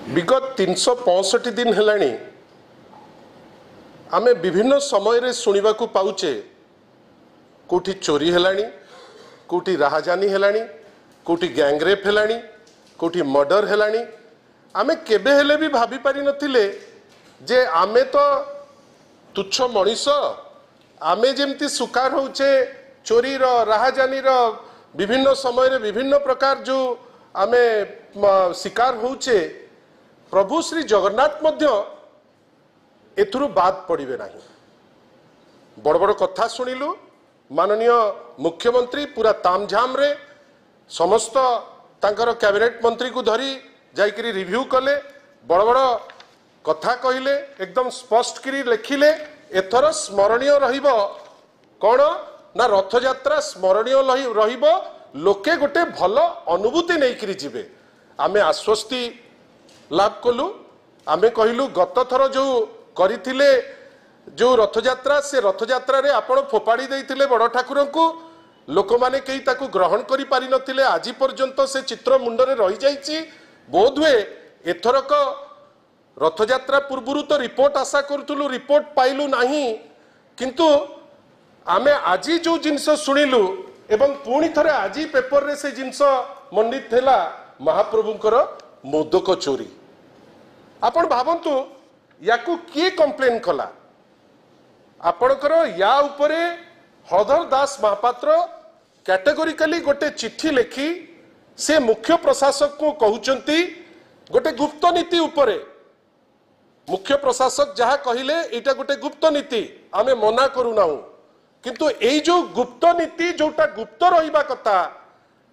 विगत 365 दिन हेलानी आमे विभिन्न समय रे सुनिबा को पाउचे कोठी चोरी हेलानी कोठी राहजानी हेलानी कोठी गैंगरेप हेलानी कोठी मर्डर हेलानी आमे केबे हेले भी भाभी पारि नथिले जे आमे तो तुच्छ मनीष आमे जेमती सुकार होचे चोरी रो राहजानी रो विभिन्न समय रे विभिन्न प्रकार जो आमे शिकार होचे प्रभु श्री जगन्नाथ मध्य एथुरु बाद पड़े ना बड़ बड़ कथा शुणिलु माननीय मुख्यमंत्री पूरा तामझाम रे समस्त तांकर कैबिनेट मंत्री को धरी जाइकरी रिव्यू कले बड़ बड़ कथा कहले एकदम स्पष्ट करी लिखिले एथर स्मरणीय रहिबो कौन ना रथ यात्रा स्मरणीय रहिबो लोके गोटे भल अनुभूति नहीं करी जिबे आमे आश्वस्ति लाभ कलु आमे कहलु गत थर जो करिथिले जो रथयात्रा से रथयात्रा रे आपण फोपाड़ी देइथिले बड़ ठाकुर को लोक माने कई ताकू ग्रहण करि पारि नथिले आज पर्यंत से चित्र मुंडरे रही जाइछि बोधवे एथरक रथयात्रा पूर्वरु तो रिपोर्ट आशा करथुलु रिपोर्ट पाइलु नाही किंतु आमे आज जो जिनस सुनिलु एवं पुणी थरे आज पेपर रे से जिनस मंडित थेला महाप्रभुंकर मोदक चोरी आपण भावंतु याकू किए कंप्लेन कला आपणकर या उपरे हरधर दास महापात्र कैटेगोरिकली गोटे चिट्ठी लिखी से मुख्य प्रशासक को कहउचंती गोटे गुप्त नीति उपरे मुख्य प्रशासक जहाँ कहले एटा गोटे गुप्त नीति आमे मना करूना किंतु एई जो गुप्त नीति जोटा गुप्त रहिबा कथा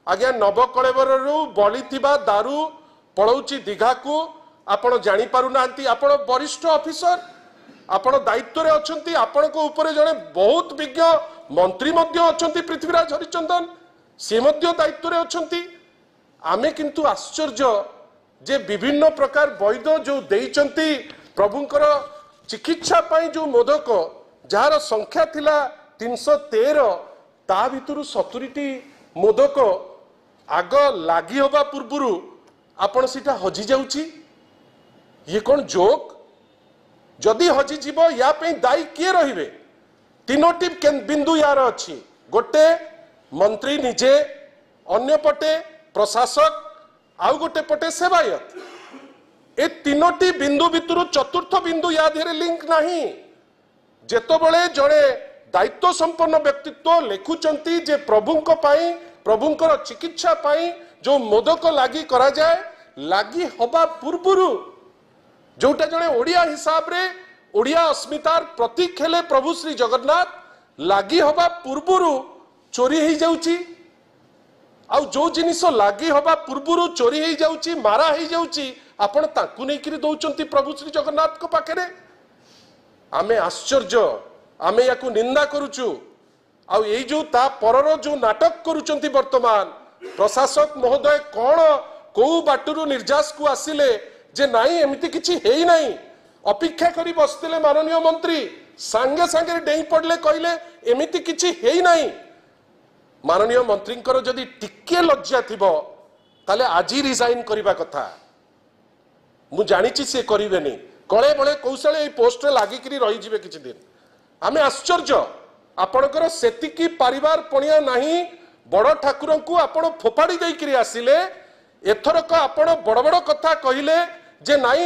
आज्ञा नवकलेवर बली थिबा दारू पड़ौची दीघा को आपण जानी पारु नांती आपण वरिष्ठ ऑफिसर आपण दायित्व रे अछंती आपण को ऊपर जने बहुत विज्ञ मंत्री मध्य अछंती पृथ्वीराज हरिचंदन से मध्य दायित्व रे अछंती आमे किंतु आश्चर्य जे विभिन्न प्रकार वैद्य जो देइचंती प्रभुंकर चिकित्सा पाई जो मोदक जार संख्या थिला 313 ता भितरु 70टी मोदक आग लागि होबा पूर्वरु आपण सीटा हजि जाउची ये कौन जोक जदि हजि जीव या पे दायी किए रहिबे तीनोटी बिंदु यार अच्छी गोटे मंत्री निजे अन्य पटे प्रशासक आउ गोटे पटे सेवायत ए तीनोटी बिंदु भितर चतुर्थ बिंदु या धेरे लिंक नहीं जेतबेले जड़े दायित्व संपन्न व्यक्तित्व लिखुचंती जे प्रभुंक पाई प्रभुंकर चिकित्सा पाई जो मोदक लागी करा जाए लागी हबा पूर्वरु जोटा जड़े ओडिया हिसाब रे ओडिया अस्मितार प्रतीक हेले प्रभु श्री जगन्नाथ लागी हबा पूर्वरु चोरी ही जाउची आउ जो जिनिस लागी हबा पूर्वरु चोरी ही जाउची मारा ही जाउची आपण ताकू नै करी दउचंती प्रभु श्री जगन्नाथ को पाखरे आमे आश्चर्य आमे याकू निंदा करूचु आउ एई जो ता पररो जो नाटक करूचंती वर्तमान प्रशासक महोदय कौन को बाटुरु निर्जास को आसिले जे नाई एमिति किछि हेई नाही अपेक्षा करी बसतिले माननीय मंत्री सांगे सांगे डेई पड़ले कहले एमिति किछि हेई नाही माननीय मंत्रींकर जदि टिके लज्जा थिबो ताले आजी रिजाइन करिबा कथा मु जानिछि से करिवेनी कळे बळे कौशले ए पोस्ट रे लागि करी रही जिवे किछि दिन आमे आश्चर्य आपणकर सेतिकी परिवार पणिया नाही बड़ ठाकुर को आपण फोपाड़ी देई करी आसिले एथरक आपण बड़ बड़ कथा कहिले जे नाई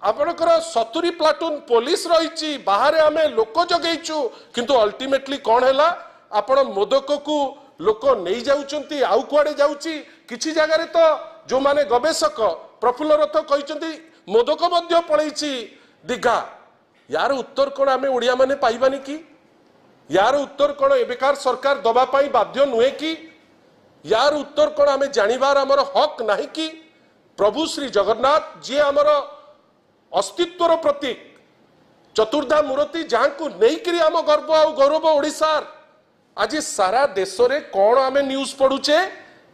आपणकर 70 प्लाटून पुलिस रही बाहर आमे लोक जगेइचु किंतु अल्टीमेटली कौन हैला आपण मोदक को लोक नहीं जाउचंती आउ कुआडे जाउची किछि जगह रे तो जो माने गवेषक प्रफुल्ल रथ कहिचंती मोदक मध्य पळैची दीघा यार उत्तर कोन आमे ओडिया माने पाइबानी की यार उत्तर कोन एबेकार सरकार दबा पाई बाध्य नुहे की यार उत्तर कोन आमे जानिबार हमर हक नाही की प्रभु श्री जगन्नाथ जी आमर अस्तित्वर प्रतीक चतुर्धा मूर्ति जहाँ को नहीं करी आम गर्व आ गौरव ओडिशार आज सारा देश रे कौन आमे न्यूज पढ़ुचे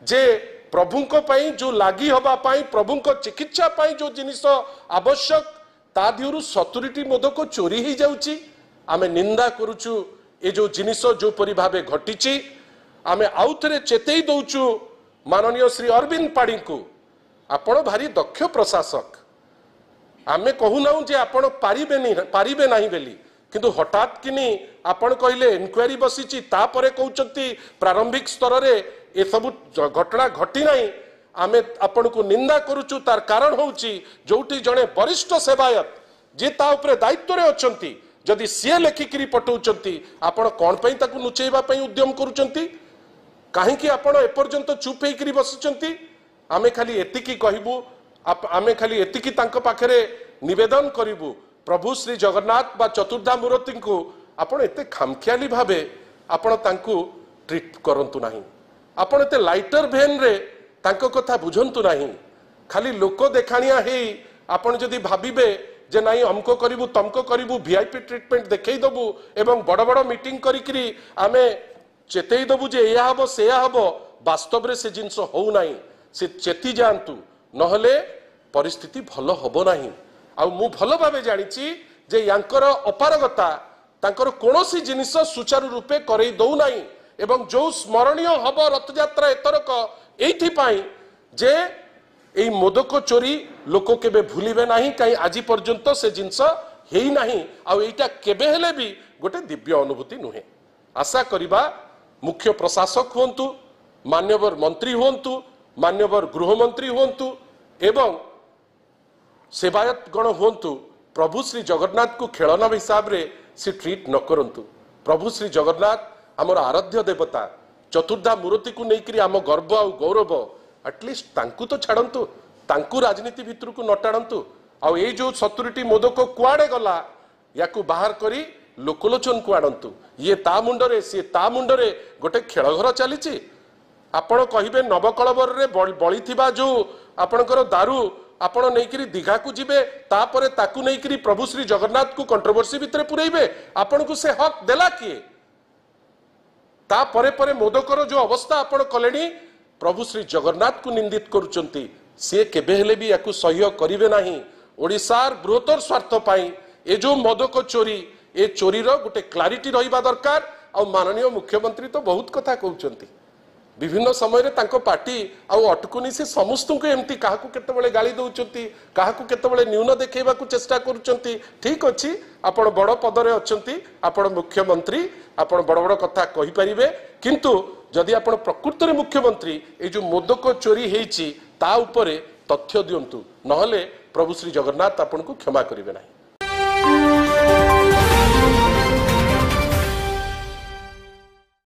जे प्रभुंक पाई जो लागी हबा पाई प्रभुंक चिकित्सा पाई जो जिनिस आवश्यक ता दिहरु 70टी मोदक चोरी ही जाउची आमे निंदा करूचु ए जो जिनिस जो परि भाबे घटिची आमे आउथरे चेतई दउचु माननीय श्री अरविंद पाड़ी को आपण भारी दक्ष प्रशासक आमे कहूना जे आपण पारिबे नहीं बेली किंतु हठात किनी आपण कहले इनक्वारी बसीची तापरे कहउचंती प्रारंभिक स्तर रे ए सब घटना घटी नहीं आमे आपण को निंदा करूचु तार कारण होउची जोटी जणे वरिष्ठ सेवायत जे ता उपरे दायित्व रे अछंती जदि सी लेखिकी पठाउचंती आपण कोन पई ताकू नुचेबा पई उद्यम करूचंती काहेकि आपण एपर्यंत चुप हेकरी बसिचंती आमे खाली एतिकी कहबू आमे खाली एतिकी तांको पाखरे निवेदन करिवु प्रभु श्री जगन्नाथ बा चतुर्धा मूर्ति को आपण एते खामखियाली भाबे आपण तांको ट्रीट करंतु नाही आपण एते लाइटर भेन रे तांको कथा बुझंतु नाही खाली लोक देखाणिया हे आपण जदि भाबिबे जे नाही हमको करिवु तमको करिवु वीआईपी ट्रीटमेंट देखै दबु एवं बड़ बड़ मीटिंग करिकरी आमे चेतई दबु जे या हबो से या हबो वास्तव रे से जिंस हो नाही से चेती जानतु नहले परिस्थिति भलो हबो नाही आ मु भलो भाबे जानिछि जे यांकर अपारगता तांकर कोनोसी जिनिस सुचारू रूपे करई दउ नाही एवं जो स्मरणीय हबो रथ यात्रा एतरक एथि पाई जे एई मोदक चोरी लोक केबे भूलिबे नाही काई आज पर्यंत से जिंस हेई नाही आ एटा केबे हेले भी गोटे दिव्य अनुभूति नुहे आशा करिबा मुख्य प्रशासक होंतु मान्यवर मंत्री होंतु मान्यवर गृहमंत्री होंतु एवं सेवायत गण होंतु प्रभु श्री जगन्नाथ को खेलना हिसाब रे से ट्रीट न करंतु प्रभु श्री जगन्नाथ आमर आराध्य देवता चतुर्धा मूर्ति को लेकर आम गर्व आ गौरव एटलिस्ट तांकु तो छाड़तु तांकु राजनीति भितर को न टाणतु आ जो 70टी मोदक कुआड़े गला या बाहर करी लोकलोचन को आणतु ये ता मुंडरे सी ता मुंडरे गोटे खेल घर चली आपण कहिबे नवकलबर रे बळी थिबा जो आपणकर दारू आपण नैकरी दीघा को जिबे तापरे ताकू नैकरी प्रभु श्री जगन्नाथ को कंट्रोवर्सी भितर पुरैबे आपण को से हक देला किए ता परे परे मोदकर जो अवस्था आपण कलेनी प्रभु श्री जगन्नाथ को निंदित करूचंती से केबे हेले भी याकू सह्य करिवे नाही ओडिसार बृहत्तर स्वार्थ पाई ए जो मोदक चोरी ए चोरी रो गोटे क्लारिटी रहिबा दरकार आ माननीय मुख्यमंत्री तो बहुत कथा कहउचंती विभिन्न समय रे तांको पार्टी आ अटकुनी से समस्त को एमती काहाकू केतेबेले गाली दउचंती काहाकू केतेबेले न्यून देखेबा को चेष्टा करूचंती ठीक अछि आपण बड़ पदरे अछंती आपण मुख्यमंत्री आपण बड़ बड़ कथा कहि परिबे किंतु जदि आपण प्रकृत रे मुख्यमंत्री ए जो मोदक चोरी हेछि ता उपरे तथ्य दियंतु नहले प्रभु श्री जगन्नाथ आपण को क्षमा करिवे नाही।